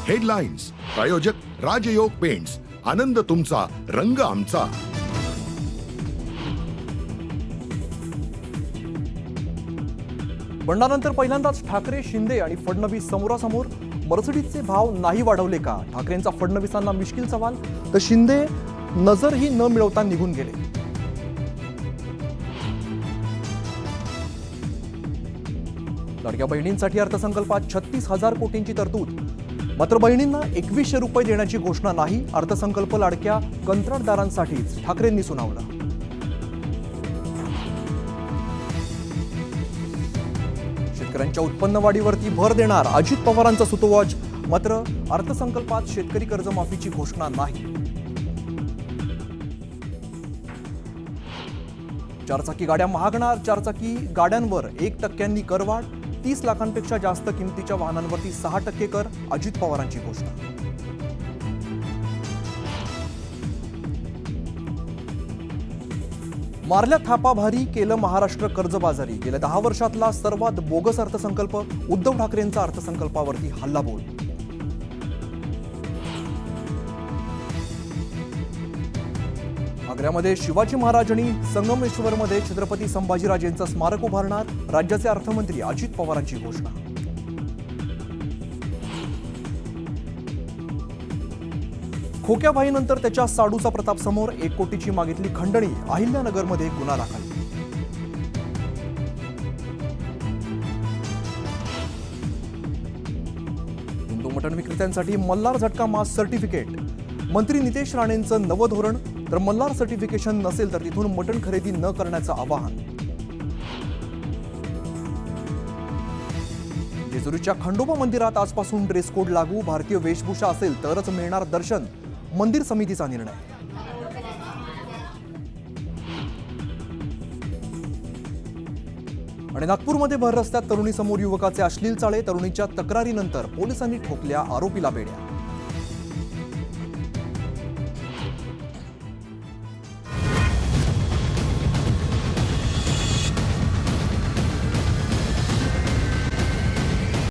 Headlines प्रायोजक राजयोग paints, आनंद तुमचा, रंग आमचा. बंडानंतर पहिल्यांदाच ठाकरे, शिंदे आणि फडणवीस समोरासमोर. मर्सिडीजचे भाव नाही वाढवले का? ठाकरेंचा फडणवीसांना मिश्किल सवाल. तर शिंदे नजरही न मिळवता निघून गेले. लाडक्या बहिणींसाठी अर्थसंकल्पात 36,000 कोटींची तरतूद. मात्र बहिणींना 2100 रुपये देण्याची घोषणा नाही. अर्थसंकल्प लाडक्या कंत्राटदारांसाठीच, ठाकरेंनी सुनावलं. शेतकऱ्यांच्या उत्पन्न वाढीवरती भर देणार अजित पवारांचा सुतोवाच. मात्र अर्थसंकल्पात शेतकरी कर्जमाफीची घोषणा नाही. चारचाकी गाड्या महागणार. चारचाकी गाड्यांवर 1% करवाढ. 30 लाखांपेक्षा जास्त किमतीच्या वाहनांवरती 6% कर. अजित पवारांची घोषणा. मारल्या थापा भारी, केलं महाराष्ट्र कर्जबाजारी. गेल्या 10 वर्षातला सर्वात बोगस अर्थसंकल्प. उद्धव ठाकरेंचा अर्थसंकल्पावरती हल्लाबोल. आग्र्यामध्ये शिवाजी महाराज आणि संगमेश्वरमध्ये छत्रपती संभाजीराजेंचं स्मारक उभारणार. राज्याचे अर्थमंत्री अजित पवारांची घोषणा. खोक्याबाईनंतर त्याच्या साडूचा प्रताप समोर. 1 कोटीची मागितली खंडणी. अहिल्यानगरमध्ये गुन्हा दाखल. हिंदू मटण विक्रेत्यांसाठी मल्हार झटका मास सर्टिफिकेट. मंत्री नितेश राणेंचं नवं धोरण. तर मल्हार सर्टिफिकेशन नसेल तर तिथून मटण खरेदी न करण्याचं आवाहन. जेजुरीच्या खंडोबा मंदिरात आजपासून ड्रेस कोड लागू. भारतीय वेशभूषा असेल तरच मिळणार दर्शन. मंदिर समितीचा निर्णय. आणि नागपूरमध्ये भर रस्त्यात तरुणीसमोर युवकाचे अश्लील चाळे. तरुणीच्या तक्रारीनंतर पोलिसांनी ठोकल्या आरोपीला बेड्या.